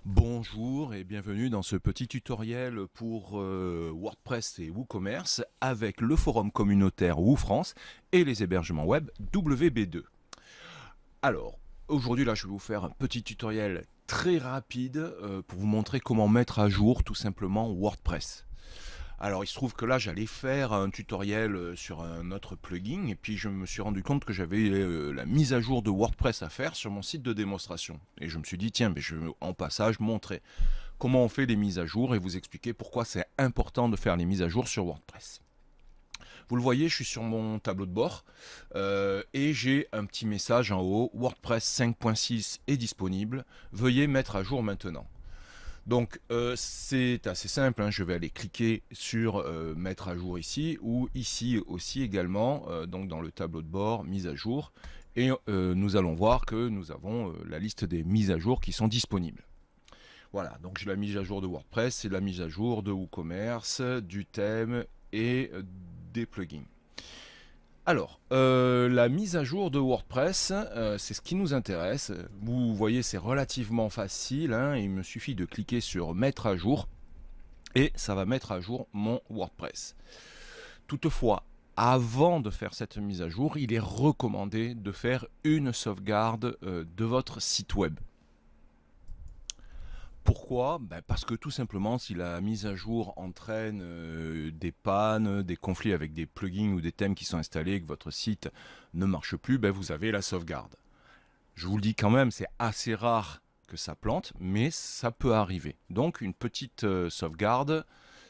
Bonjour et bienvenue dans ce petit tutoriel pour WordPress et WooCommerce avec le forum communautaire WooFrance et les hébergements web WB2. Alors, aujourd'hui là je vais vous faire un petit tutoriel très rapide pour vous montrer comment mettre à jour tout simplement WordPress. Alors il se trouve que là j'allais faire un tutoriel sur un autre plugin et puis je me suis rendu compte que j'avais la mise à jour de WordPress à faire sur mon site de démonstration. Et je me suis dit tiens, mais je vais en passage montrer comment on fait les mises à jour et vous expliquer pourquoi c'est important de faire les mises à jour sur WordPress. Vous le voyez, je suis sur mon tableau de bord et j'ai un petit message en haut, WordPress 5.6 est disponible, veuillez mettre à jour maintenant. Donc c'est assez simple, hein. Je vais aller cliquer sur mettre à jour ici ou ici aussi également, donc dans le tableau de bord mise à jour, et nous allons voir que nous avons la liste des mises à jour qui sont disponibles. Voilà, donc j'ai la mise à jour de WordPress, c'est la mise à jour de WooCommerce, du thème et des plugins. Alors, la mise à jour de WordPress, c'est ce qui nous intéresse. Vous voyez, c'est relativement facile, hein. Il me suffit de cliquer sur mettre à jour et ça va mettre à jour mon WordPress. Toutefois, avant de faire cette mise à jour, il est recommandé de faire une sauvegarde de votre site web. Pourquoi? Parce que tout simplement, si la mise à jour entraîne des pannes, des conflits avec des plugins ou des thèmes qui sont installés et que votre site ne marche plus, vous avez la sauvegarde. Je vous le dis quand même, c'est assez rare que ça plante, mais ça peut arriver. Donc une petite sauvegarde,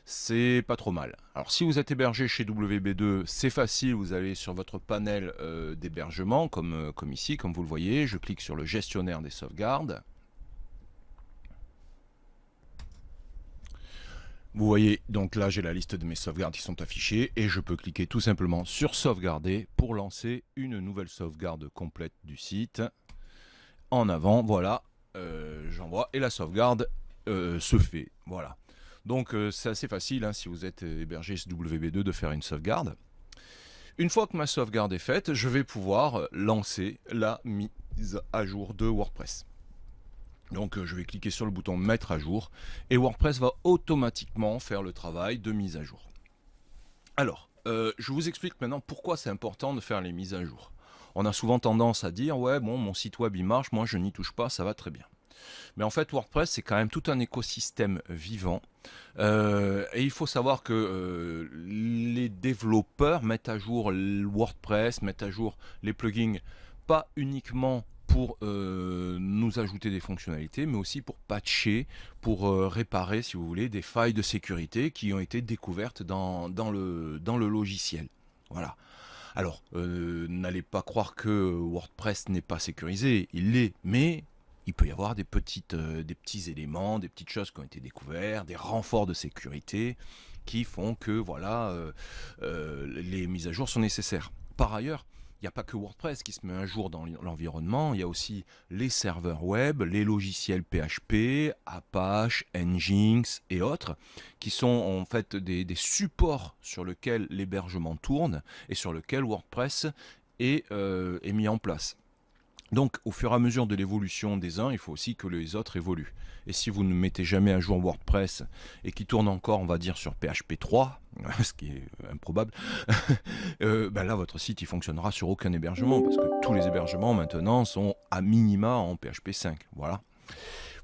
c'est pas trop mal. Alors si vous êtes hébergé chez WB2, c'est facile, vous allez sur votre panel d'hébergement, comme ici, comme vous le voyez, je clique sur le gestionnaire des sauvegardes. Vous voyez, donc là j'ai la liste de mes sauvegardes qui sont affichées et je peux cliquer tout simplement sur sauvegarder pour lancer une nouvelle sauvegarde complète du site. En avant, voilà, j'envoie et la sauvegarde se fait. Voilà. Donc c'est assez facile hein, si vous êtes hébergé chez WB2 de faire une sauvegarde. Une fois que ma sauvegarde est faite, je vais pouvoir lancer la mise à jour de WordPress. Donc je vais cliquer sur le bouton mettre à jour et WordPress va automatiquement faire le travail de mise à jour. Alors, je vous explique maintenant pourquoi c'est important de faire les mises à jour. On a souvent tendance à dire ouais bon mon site web il marche, moi je n'y touche pas, ça va très bien. Mais en fait WordPress c'est quand même tout un écosystème vivant et il faut savoir que les développeurs mettent à jour WordPress, mettent à jour les plugins pas uniquement pour nous ajouter des fonctionnalités, mais aussi pour patcher, pour réparer, si vous voulez, des failles de sécurité qui ont été découvertes dans le logiciel. Voilà. Alors, n'allez pas croire que WordPress n'est pas sécurisé, il l'est, mais il peut y avoir des petits éléments, des petites choses qui ont été découvertes, des renforts de sécurité qui font que voilà, les mises à jour sont nécessaires. Par ailleurs, il n'y a pas que WordPress qui se met à jour dans l'environnement, il y a aussi les serveurs web, les logiciels PHP, Apache, Nginx et autres, qui sont en fait des supports sur lesquels l'hébergement tourne et sur lesquels WordPress est mis en place. Donc, au fur et à mesure de l'évolution des uns, il faut aussi que les autres évoluent. Et si vous ne mettez jamais à jour WordPress et qui tourne encore, on va dire, sur PHP 3, ce qui est improbable, là, votre site, il fonctionnera sur aucun hébergement parce que tous les hébergements maintenant sont à minima en PHP 5. Voilà.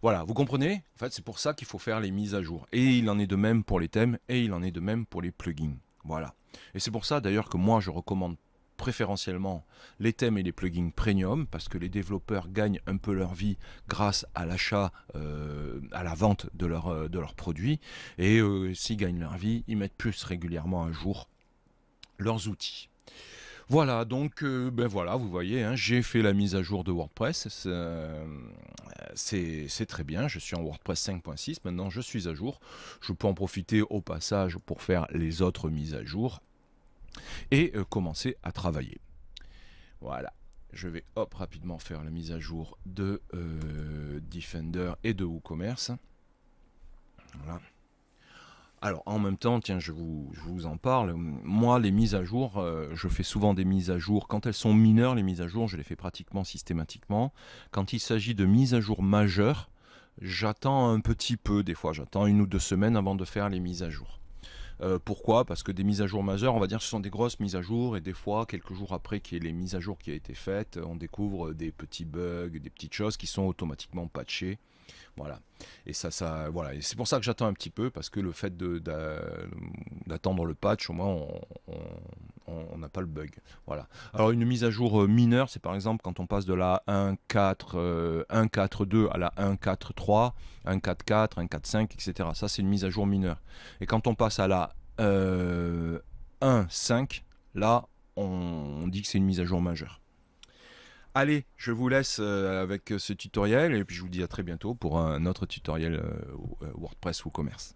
Voilà, vous comprenez? En fait, c'est pour ça qu'il faut faire les mises à jour. Et il en est de même pour les thèmes et il en est de même pour les plugins. Voilà. Et c'est pour ça d'ailleurs que moi, je recommande préférentiellement les thèmes et les plugins premium parce que les développeurs gagnent un peu leur vie grâce à l'achat, à la vente de leurs produits et s'ils gagnent leur vie, ils mettent plus régulièrement à jour leurs outils. Voilà, donc voilà, vous voyez, hein, j'ai fait la mise à jour de WordPress, c'est très bien, je suis en WordPress 5.6, maintenant je suis à jour, je peux en profiter au passage pour faire les autres mises à jour et commencer à travailler. Voilà, je vais rapidement faire la mise à jour de Defender et de WooCommerce. Voilà. Alors en même temps, tiens, je vous en parle. Moi, les mises à jour, je fais souvent des mises à jour. Quand elles sont mineures, les mises à jour, je les fais pratiquement systématiquement. Quand il s'agit de mises à jour majeures, J'attends un petit peu des fois, j'attends 1 ou 2 semaines avant de faire les mises à jour. Pourquoi? Parce que des mises à jour majeures, on va dire que ce sont des grosses mises à jour et des fois, quelques jours après qu'il y ait les mises à jour qui aient été faites, on découvre des petits bugs, des petites choses qui sont automatiquement patchées. Voilà. Et voilà. Et c'est pour ça que j'attends un petit peu, parce que le fait d'attendre le patch, au moins, on n'a pas le bug. Voilà. Alors, une mise à jour mineure, c'est par exemple quand on passe de la 1.4.2 à la 1.4.3, 1.4.4, 1.4.5, etc. Ça, c'est une mise à jour mineure. Et quand on passe à la 1.5, là, on dit que c'est une mise à jour majeure. Allez, je vous laisse avec ce tutoriel et puis je vous dis à très bientôt pour un autre tutoriel WordPress WooCommerce.